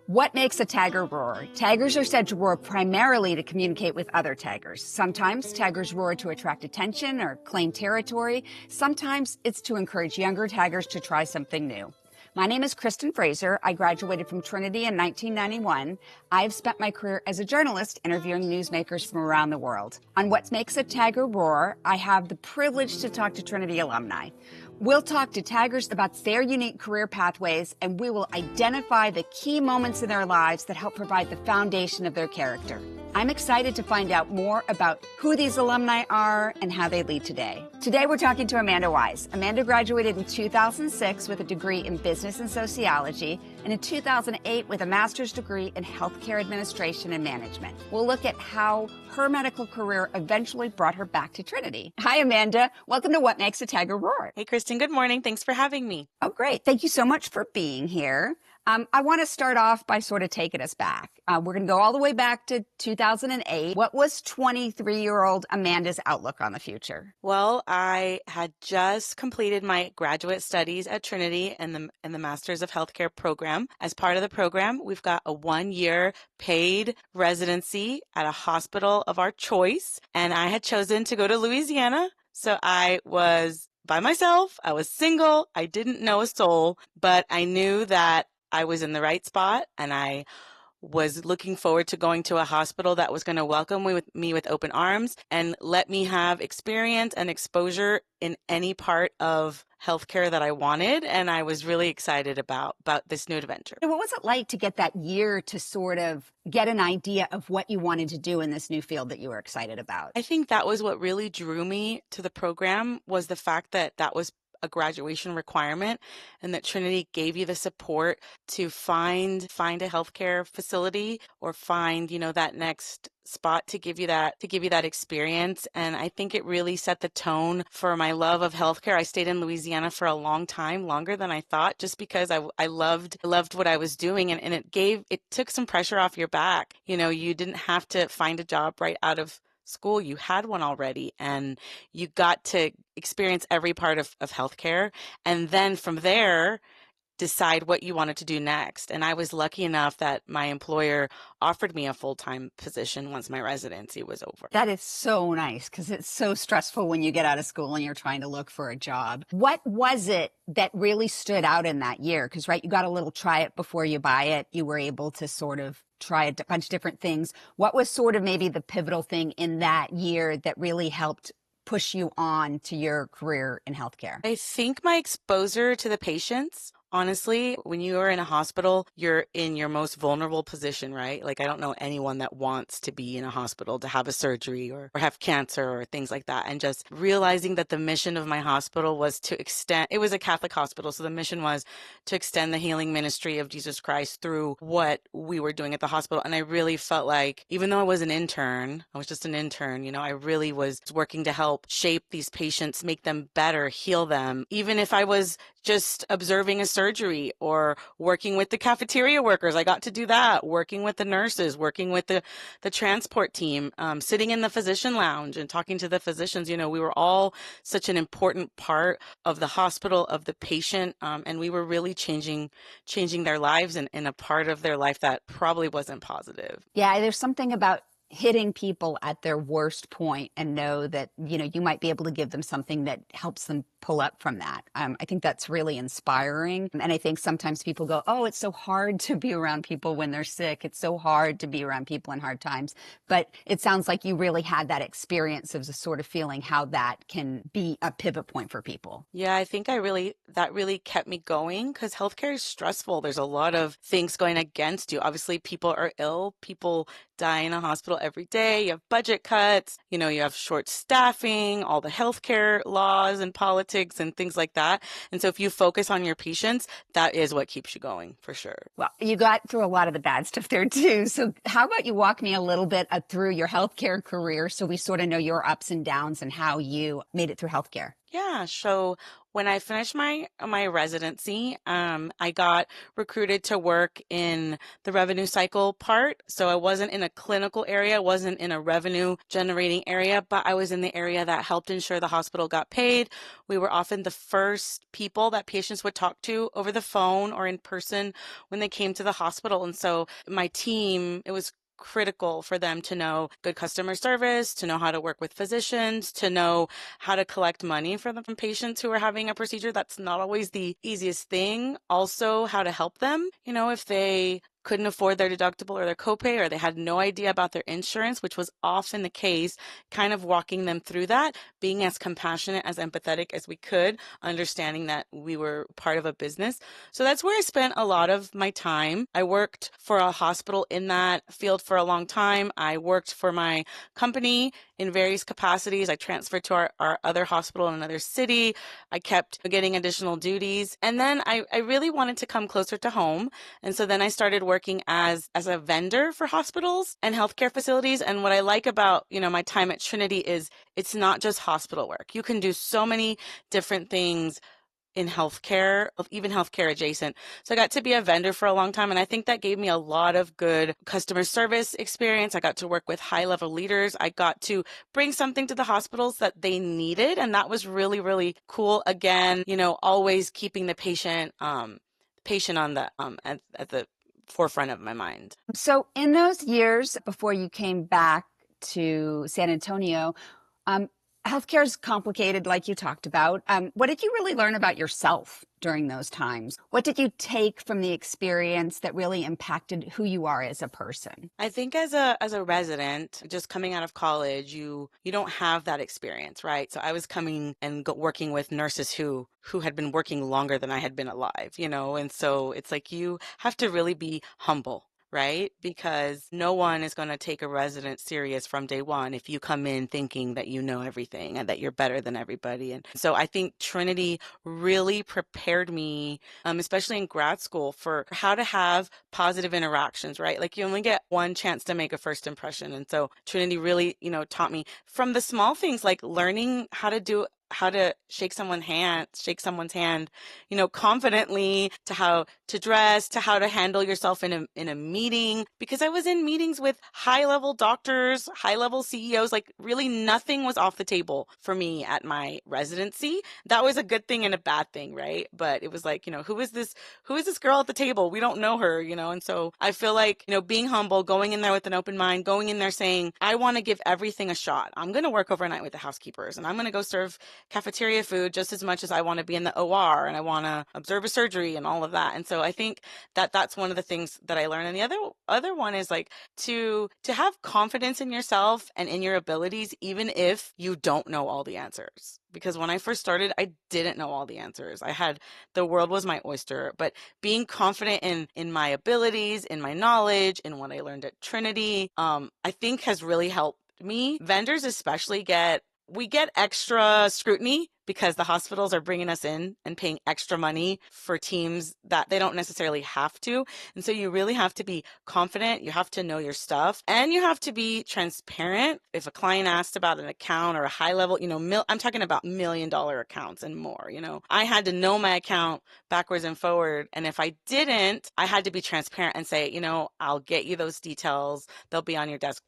What makes a tiger roar? Tigers are said to roar primarily to communicate with other tigers. Sometimes tigers roar to attract attention or claim territory. Sometimes it's to encourage younger tigers to try something new. My name is Kristen Fraser. I graduated from Trinity in 1991. I've spent my career as a journalist interviewing newsmakers from around the world. On What Makes a Tiger Roar, I have the privilege to talk to Trinity alumni. We'll talk to tigers about their unique career pathways, and we will identify the key moments in their lives that help provide the foundation of their character. I'm excited to find out more about who these alumni are and how they lead today. Today, we're talking to Amanda Wise. Amanda graduated in 2006 with a degree in business and sociology, and in 2008 with a master's degree in healthcare administration and management. We'll look at how her medical career eventually brought her back to Trinity. Hi, Amanda. Welcome to What Makes a Tiger Roar. Hey, Kristen. Good morning. Thanks for having me. Oh, great. Thank you so much for being here. I want to start off by sort of taking us back. We're going to go all the way back to 2008. What was 23-year-old Amanda's outlook on the future? Well, I had just completed my graduate studies at Trinity in the Masters of Healthcare program. As part of the program, we've got a 1-year paid residency at a hospital of our choice, and I had chosen to go to Louisiana. So I was by myself. I was single. I didn't know a soul, but I knew that I was in the right spot, and I was looking forward to going to a hospital that was going to welcome me with open arms and let me have experience and exposure in any part of healthcare that I wanted. And I was really excited about this new adventure. What was it like to get that year to sort of get an idea of what you wanted to do in this new field that you were excited about? I think that was what really drew me to the program, was the fact that that was a graduation requirement, and that Trinity gave you the support to find a healthcare facility or find, that next spot to give you that experience. And I think it really set the tone for my love of healthcare. I stayed in Louisiana for a long time, longer than I thought, just because I loved what I was doing, and it took some pressure off your back. You didn't have to find a job right out of school. You had one already, and you got to experience every part of healthcare, and then from there decide what you wanted to do next. And I was lucky enough that my employer offered me a full-time position once my residency was over. That is so nice, because it's so stressful when you get out of school and you're trying to look for a job. What was it that really stood out in that year? Because, right, you got a little try it before you buy it. You were able to sort of try a bunch of different things. What was sort of maybe the pivotal thing in that year that really helped push you on to your career in healthcare? I think my exposure to the patients. Honestly, when you are in a hospital, you're in your most vulnerable position, right? Like, I don't know anyone that wants to be in a hospital to have a surgery or have cancer or things like that. And just realizing that the mission of my hospital was it was a Catholic hospital. So the mission was to extend the healing ministry of Jesus Christ through what we were doing at the hospital. And I really felt like, even though I was just an intern, I really was working to help shape these patients, make them better, heal them. Even if I was just observing a surgery or working with the cafeteria workers, I got to do that, working with the nurses, working with the transport team, sitting in the physician lounge and talking to the physicians. We were all such an important part of the hospital, of the patient, and we were really changing their lives in a part of their life that probably wasn't positive. Yeah, there's something about hitting people at their worst point and know that, you might be able to give them something that helps them pull up from that. I think that's really inspiring. And I think sometimes people go, oh, it's so hard to be around people when they're sick. It's so hard to be around people in hard times. But it sounds like you really had that experience of the sort of feeling how that can be a pivot point for people. Yeah, I think that really kept me going, because healthcare is stressful. There's a lot of things going against you. Obviously, people are ill. People die in a hospital every day. You have budget cuts. You have short staffing, all the healthcare laws and politics and things like that. And so if you focus on your patients, that is what keeps you going, for sure. Well, you got through a lot of the bad stuff there too. So how about you walk me a little bit through your healthcare career so we sort of know your ups and downs and how you made it through healthcare? Yeah, so when I finished my residency, I got recruited to work in the revenue cycle part. So I wasn't in a clinical area, wasn't in a revenue generating area, but I was in the area that helped ensure the hospital got paid. We were often the first people that patients would talk to over the phone or in person when they came to the hospital. And so my team, it was critical for them to know good customer service, to know how to work with physicians, to know how to collect money for the patients who are having a procedure. That's not always the easiest thing. Also, how to help them, if they couldn't afford their deductible or their copay, or they had no idea about their insurance, which was often the case, kind of walking them through that, being as compassionate, as empathetic as we could, understanding that we were part of a business. So that's where I spent a lot of my time. I worked for a hospital in that field for a long time. I worked for my company in various capacities. I transferred to our other hospital in another city. I kept getting additional duties. And then I really wanted to come closer to home. And so then I started working as a vendor for hospitals and healthcare facilities. And what I like about, my time at Trinity is it's not just hospital work. You can do so many different things in healthcare, even healthcare adjacent. So I got to be a vendor for a long time. And I think that gave me a lot of good customer service experience. I got to work with high level leaders. I got to bring something to the hospitals that they needed. And that was really, really cool. Again, always keeping the patient on the, at the forefront of my mind. So, in those years before you came back to San Antonio, um, healthcare is complicated, like you talked about. What did you really learn about yourself during those times? What did you take from the experience that really impacted who you are as a person? I think as a resident, just coming out of college, you don't have that experience, right? So I was coming and working with nurses who had been working longer than I had been alive, and so it's like you have to really be humble. Right? Because no one is going to take a resident serious from day one if you come in thinking that you know everything and that you're better than everybody. And so I think Trinity really prepared me, especially in grad school, for how to have positive interactions, right? Like you only get one chance to make a first impression. And so Trinity really, taught me from the small things like learning how to shake someone's hand, confidently, to how to dress, to how to handle yourself in a meeting. Because I was in meetings with high level doctors, high level CEOs, like really nothing was off the table for me at my residency. That was a good thing and a bad thing, right? But it was like, who is this girl at the table? We don't know her, and so I feel like, being humble, going in there with an open mind, going in there saying, I want to give everything a shot. I'm going to work overnight with the housekeepers and I'm going to go serve cafeteria food just as much as I want to be in the OR and I want to observe a surgery and all of that. And so I think that that's one of the things that I learned. And the other one is like to have confidence in yourself and in your abilities, even if you don't know all the answers. Because when I first started, I didn't know all the answers. The world was my oyster, but being confident in my abilities, in my knowledge, in what I learned at Trinity, I think has really helped me. Vendors especially we get extra scrutiny because the hospitals are bringing us in and paying extra money for teams that they don't necessarily have to. And so you really have to be confident. You have to know your stuff and you have to be transparent. If a client asked about an account or a high level, I'm talking about $1 million accounts and more, I had to know my account backwards and forward. And if I didn't, I had to be transparent and say, I'll get you those details. They'll be on your desk,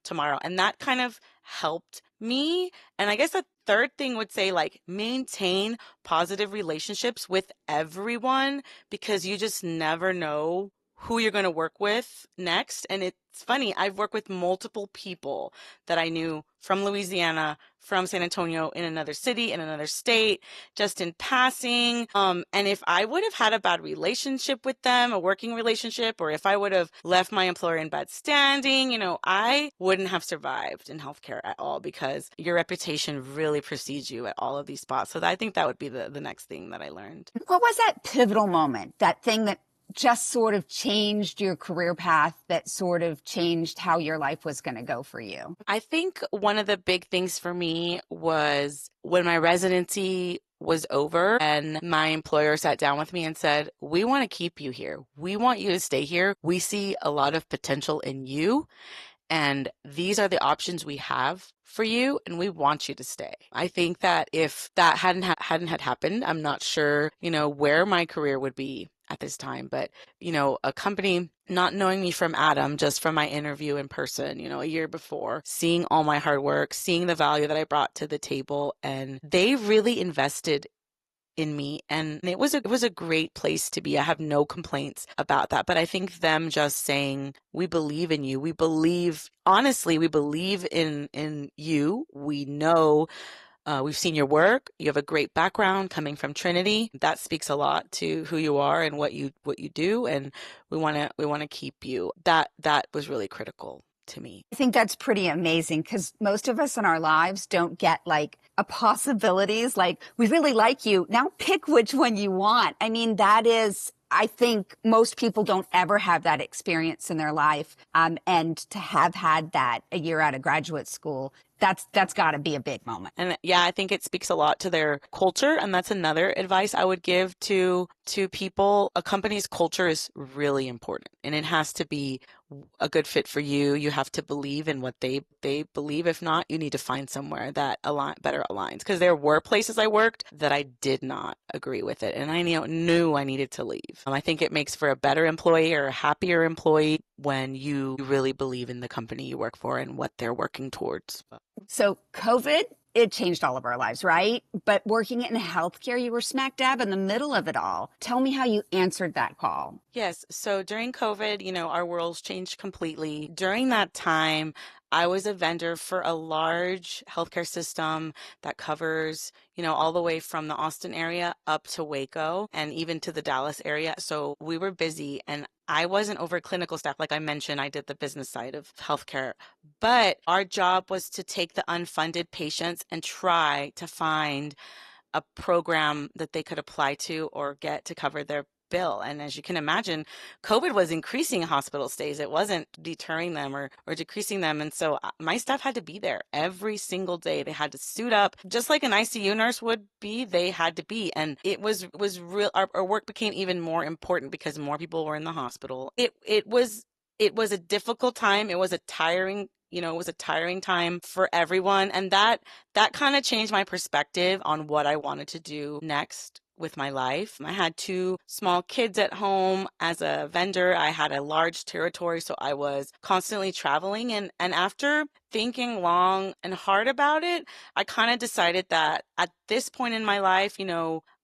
tomorrow. And that kind of helped me. And I guess the third thing would say like maintain positive relationships with everyone because you just never know who you're going to work with next. And it's funny, I've worked with multiple people that I knew from Louisiana, from San Antonio, in another city, in another state, just in passing. And if I would have had a bad relationship with them, a working relationship, or if I would have left my employer in bad standing, I wouldn't have survived in healthcare at all because your reputation really precedes you at all of these spots. So I think that would be the next thing that I learned. What was that pivotal moment, that thing that just sort of changed your career path, that sort of changed how your life was going to go for you? I think one of the big things for me was when my residency was over and my employer sat down with me and said, we want to keep you here. We want you to stay here. We see a lot of potential in you. And these are the options we have for you, and we want you to stay. I think that if that hadn't had happened, I'm not sure, where my career would be at this time. But, a company not knowing me from Adam, just from my interview in person, a year before, seeing all my hard work, seeing the value that I brought to the table, and they really invested in me, and it was a great place to be. I have no complaints about that. But I think them just saying, we believe in you. We believe, honestly, we believe in you. We know, we've seen your work. You have a great background coming from Trinity. That speaks a lot to who you are and what you do, and we want to keep you. That was really critical to me. I think that's pretty amazing because most of us in our lives don't get like a possibilities like, we really like you. Now pick which one you want. I mean, that is, I think most people don't ever have that experience in their life. And to have had that a year out of graduate school, that's got to be a big moment. And yeah, I think it speaks a lot to their culture. And that's another advice I would give to people. A company's culture is really important, and it has to be a good fit for you. You have to believe in what they believe. If not, you need to find somewhere that better aligns. Because there were places I worked that I did not agree with it, and I knew I needed to leave. I think it makes for a better employee or a happier employee when you really believe in the company you work for and what they're working towards. So COVID, it changed all of our lives, right? But working in healthcare, you were smack dab in the middle of it all. Tell me how you answered that call. Yes. So during COVID, our worlds changed completely. During that time, I was a vendor for a large healthcare system that covers, all the way from the Austin area up to Waco and even to the Dallas area. So we were busy, and I wasn't over clinical staff. Like I mentioned, I did the business side of healthcare, but our job was to take the unfunded patients and try to find a program that they could apply to or get to cover their bill. And as you can imagine, COVID was increasing hospital stays. It wasn't deterring them or decreasing them. And so my staff had to be there every single day. They had to suit up just like an ICU nurse would be. They had to be. And it was real. Our work became even more important because more people were in the hospital. It was a difficult time. It was a tiring time for everyone. And that kind of changed my perspective on what I wanted to do next with my life. I had two small kids at home. As a vendor, I had a large territory, so I was constantly traveling. And after thinking long and hard about it, I kind of decided that at this point in my life,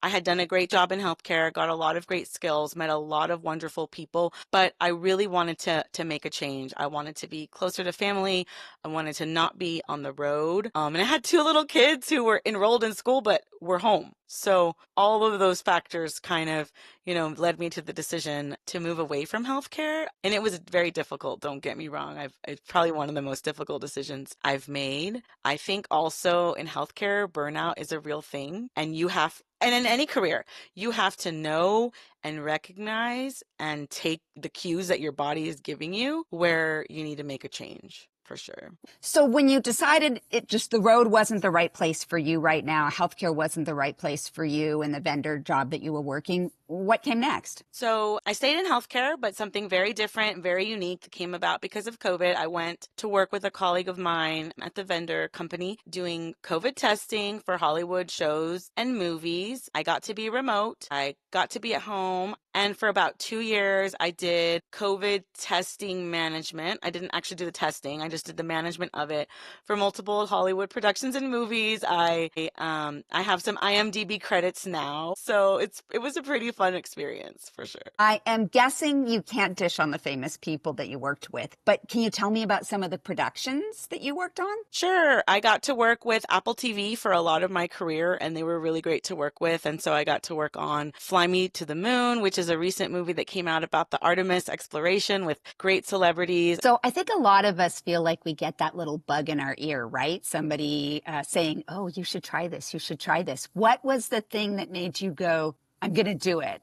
I had done a great job in healthcare, got a lot of great skills, met a lot of wonderful people, but I really wanted to make a change. I wanted to be closer to family. I wanted to not be on the road. And I had two little kids who were enrolled in school, but were home. So all of those factors kind of, led me to the decision to move away from healthcare. And it was very difficult. Don't get me wrong. It's probably one of the most difficult decisions I've made. I think also in healthcare, burnout is a real thing. And in any career, you have to know and recognize and take the cues that your body is giving you where you need to make a change. For sure. So when you decided the road wasn't the right place for you right now, healthcare wasn't the right place for you and the vendor job that you were working, what came next? So I stayed in healthcare, but something very different, very unique came about because of COVID. I went to work with a colleague of mine at the vendor company doing COVID testing for Hollywood shows and movies. I got to be remote. I got to be at home. And for about 2 years, I did COVID testing management. I didn't actually do the testing. I just did the management of it for multiple Hollywood productions and movies. I have some IMDb credits now. So it was a pretty fun experience for sure. I am guessing you can't dish on the famous people that you worked with, but can you tell me about some of the productions that you worked on? Sure. I got to work with Apple TV for a lot of my career, and they were really great to work with. And so I got to work on Fly Me to the Moon, which is a recent movie that came out about the Artemis exploration with great celebrities. So I think a lot of us feel like we get that little bug in our ear, right? Somebody saying, oh, you should try this. You should try this. What was the thing that made you go, I'm going to do it?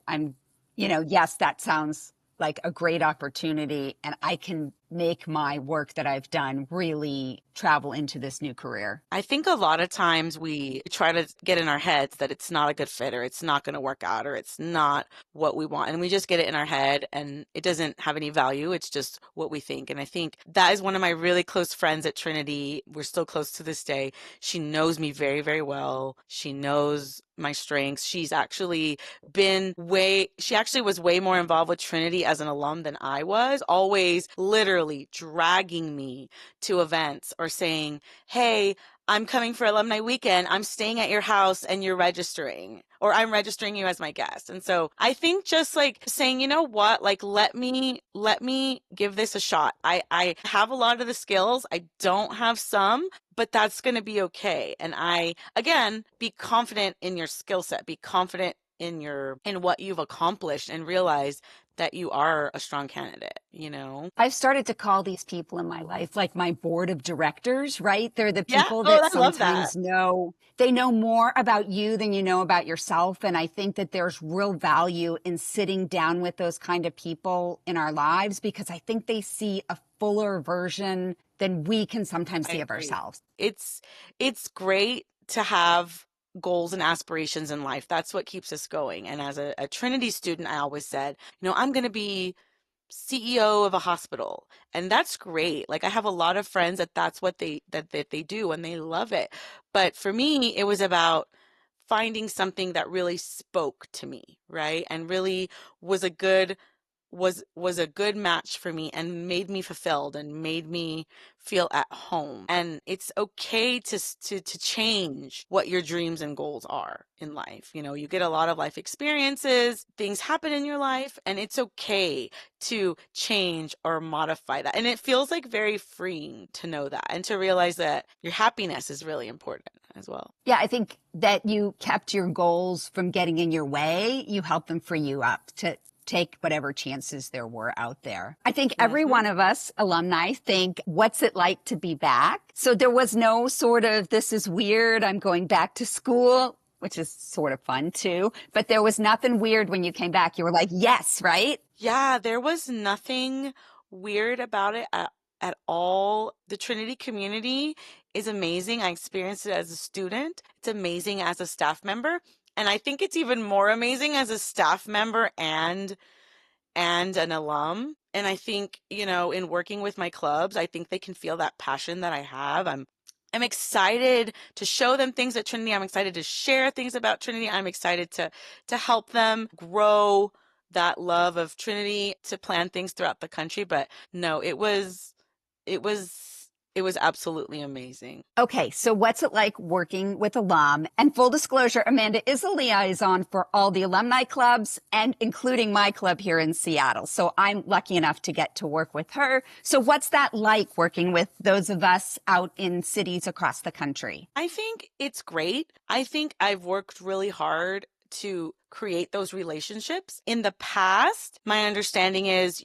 Yes, that sounds like a great opportunity and I can make my work that I've done really travel into this new career? I think a lot of times we try to get in our heads that it's not a good fit or it's not going to work out or it's not what we want. And we just get it in our head and it doesn't have any value. It's just what we think. And I think that is one of my really close friends at Trinity. We're still close to this day. She knows me very, very well. She knows my strengths. She actually was way more involved with Trinity as an alum than I was, always literally dragging me to events or saying, hey, I'm coming for alumni weekend. I'm staying at your house and you're registering, or I'm registering you as my guest. And so I think just like saying, you know what, like let me give this a shot. I have a lot of the skills. I don't have some, but that's going to be okay. And again, be confident in your skill set, be confident in what you've accomplished and realize that you are a strong candidate, you know? I've started to call these people in my life like my board of directors, right? They're the Yeah. people Oh, that I love that. sometimes they know more about you than you know about yourself. And I think that there's real value in sitting down with those kind of people in our lives because I think they see a fuller version than we can sometimes I see of agree. ourselves. It's great to have goals and aspirations in life. That's what keeps us going. And as a Trinity student, I always said, I'm going to be CEO of a hospital. And that's great. Like I have a lot of friends that's what they do and they love it. But for me, it was about finding something that really spoke to me, right? And really was a good was a good match for me and made me fulfilled and made me feel at home. And it's okay to change what your dreams and goals are in life. You get a lot of life experiences, things happen in your life, and it's okay to change or modify that. And it feels like very freeing to know that and to realize that your happiness is really important as well. Yeah, I think that you kept your goals from getting in your way. You helped them free you up to take whatever chances there were out there. I think every Hmm. one of us alumni think, what's it like to be back? So there was no sort of, this is weird, I'm going back to school, which is sort of fun too. But there was nothing weird when you came back. You were like, yes, right? Yeah, there was nothing weird about it at all. The Trinity community is amazing. I experienced it as a student. It's amazing as a staff member. And I think it's even more amazing as a staff member and an alum. And I think, in working with my clubs, I think they can feel that passion that I have. I'm excited to show them things at Trinity. I'm excited to share things about Trinity. I'm excited to help them grow that love of Trinity, to plan things throughout the country. But no, it was absolutely amazing. Okay, so what's it like working with alum? And full disclosure, Amanda is a liaison for all the alumni clubs and including my club here in Seattle. So I'm lucky enough to get to work with her. So what's that like working with those of us out in cities across the country? I think it's great. I think I've worked really hard to create those relationships. In the past, my understanding is,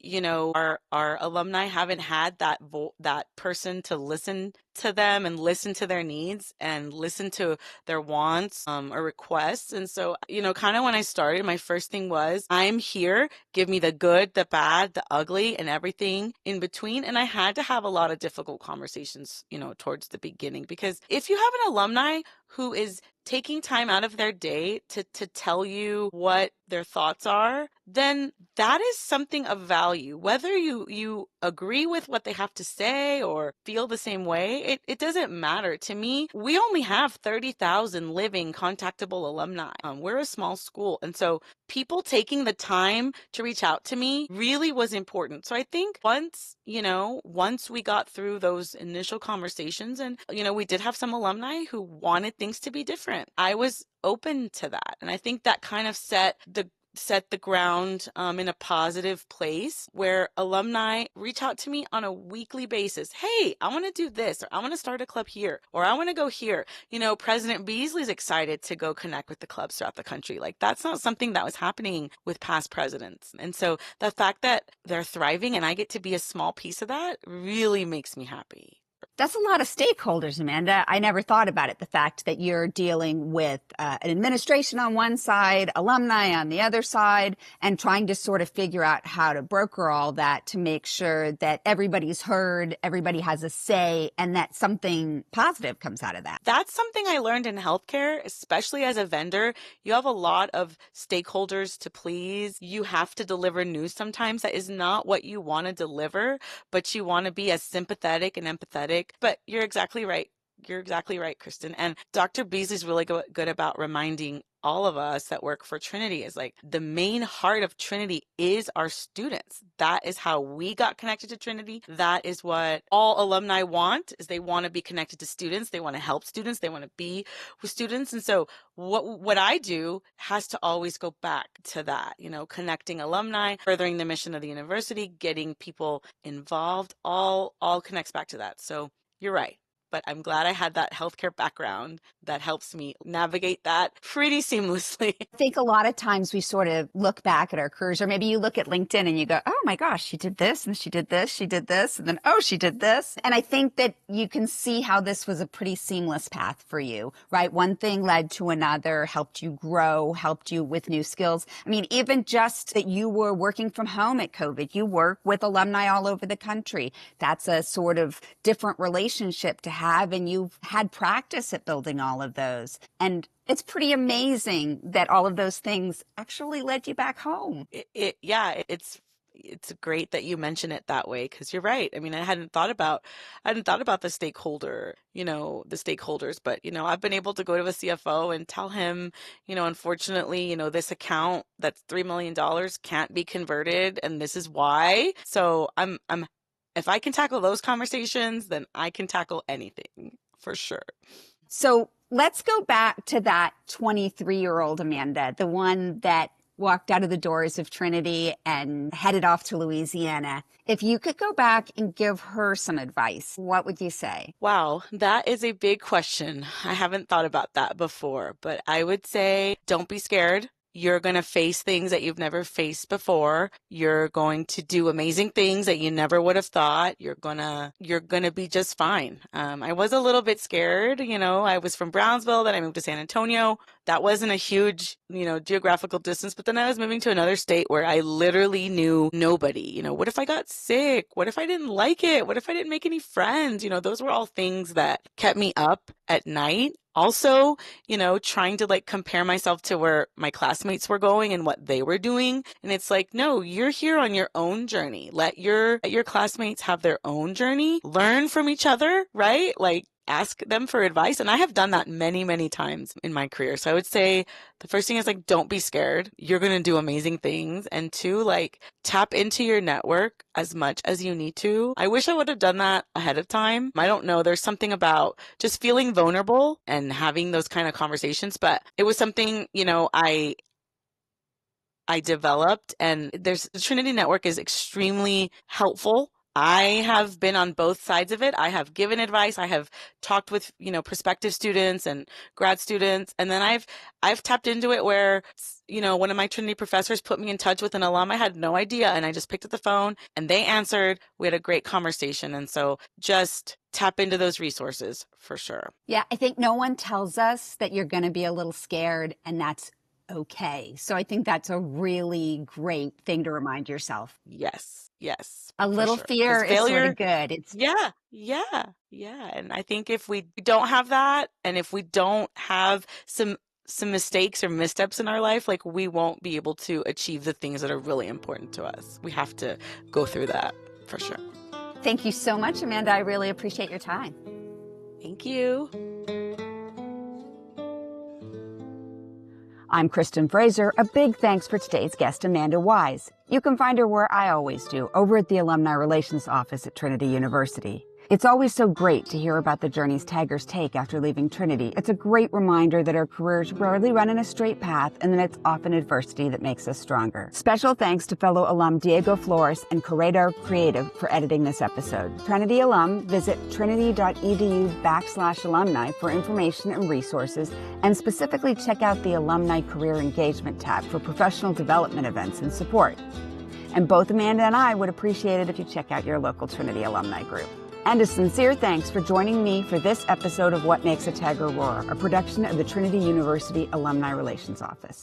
our alumni haven't had that person to listen to them and listen to their needs and listen to their wants or requests. And so, kind of when I started, my first thing was, I'm here. Give me the good, the bad, the ugly, and everything in between. And I had to have a lot of difficult conversations, towards the beginning, because if you have an alumni who is taking time out of their day to tell you what their thoughts are, then that is something of value. Whether you agree with what they have to say or feel the same way, it doesn't matter. To me, we only have 30,000 living contactable alumni. We're a small school. And so people taking the time to reach out to me really was important. So I think once we got through those initial conversations and, we did have some alumni who wanted things to be different. I was open to that. And I think that kind of set the ground in a positive place where alumni reach out to me on a weekly basis. Hey, I want to do this, or I want to start a club here, or I want to go here. President Beasley's excited to go connect with the clubs throughout the country. Like that's not something that was happening with past presidents. And so the fact that they're thriving and I get to be a small piece of that really makes me happy. That's a lot of stakeholders, Amanda. I never thought about it. The fact that you're dealing with an administration on one side, alumni on the other side, and trying to sort of figure out how to broker all that to make sure that everybody's heard, everybody has a say, and that something positive comes out of that. That's something I learned in healthcare, especially as a vendor. You have a lot of stakeholders to please. You have to deliver news sometimes that is not what you want to deliver, but you want to be as sympathetic and empathetic. But you're exactly right. You're exactly right, Kristen. And Dr. Beasley's really good about reminding all of us that work for Trinity is like the main heart of Trinity is our students. That is how we got connected to Trinity. That is what all alumni want, is they want to be connected to students. They want to help students. They want to be with students. And so what I do has to always go back to that, connecting alumni, furthering the mission of the university, getting people involved, all connects back to that. So you're right. But I'm glad I had that healthcare background that helps me navigate that pretty seamlessly. I think a lot of times we sort of look back at our careers, or maybe you look at LinkedIn and you go, oh my gosh, she did this and she did this, she did this, and then, oh, she did this. And I think that you can see how this was a pretty seamless path for you, right? One thing led to another, helped you grow, helped you with new skills. I mean, even just that you were working from home at COVID, you work with alumni all over the country. That's a sort of different relationship to have, and you've had practice at building all of those. And it's pretty amazing that all of those things actually led you back home. It's great that you mention it that way, because you're right. I mean, I hadn't thought about the stakeholders, but I've been able to go to a CFO and tell him, unfortunately, this account that's $3 million can't be converted, and this is why. So I'm if I can tackle those conversations, then I can tackle anything for sure. So let's go back to that 23-year-old Amanda, the one that walked out of the doors of Trinity and headed off to Louisiana. If you could go back and give her some advice, what would you say? Wow, that is a big question. I haven't thought about that before, but I would say don't be scared. You're going to face things that you've never faced before. You're going to do amazing things that you never would have thought. You're going to be just fine. I was a little bit scared. I was from Brownsville, then I moved to San Antonio. That wasn't a huge, geographical distance, but then I was moving to another state where I literally knew nobody. What if I got sick? What if I didn't like it? What if I didn't make any friends? Those were all things that kept me up at night. Also, trying to compare myself to where my classmates were going and what they were doing. And it's like, no, you're here on your own journey. Let your classmates have their own journey. Learn from each other, right? Ask them for advice. And I have done that many, many times in my career. So I would say the first thing is don't be scared. You're going to do amazing things. And two, tap into your network as much as you need to. I wish I would have done that ahead of time. I don't know. There's something about just feeling vulnerable and having those kind of conversations, but it was something, I developed, and the Trinity Network is extremely helpful. I have been on both sides of it. I have given advice. I have talked with, prospective students and grad students. And then I've tapped into it where, one of my Trinity professors put me in touch with an alum. I had no idea. And I just picked up the phone and they answered. We had a great conversation. And so just tap into those resources for sure. Yeah, I think no one tells us that you're going to be a little scared, and that's okay. So I think that's a really great thing to remind yourself. Yes. A little fear is sort of good. It's Yeah. And I think if we don't have that, and if we don't have some mistakes or missteps in our life, we won't be able to achieve the things that are really important to us. We have to go through that for sure. Thank you so much, Amanda. I really appreciate your time. Thank you. I'm Kristen Fraser. A big thanks for today's guest, Amanda Wise. You can find her where I always do, over at the Alumni Relations Office at Trinity University. It's always so great to hear about the journeys taggers take after leaving Trinity. It's a great reminder that our careers rarely run in a straight path, and that it's often adversity that makes us stronger. Special thanks to fellow alum Diego Flores and Corredor Creative for editing this episode. Trinity alum, visit trinity.edu/alumni for information and resources, and specifically check out the Alumni Career Engagement tab for professional development events and support. And both Amanda and I would appreciate it if you check out your local Trinity alumni group. And a sincere thanks for joining me for this episode of What Makes a Tiger Roar, a production of the Trinity University Alumni Relations Office.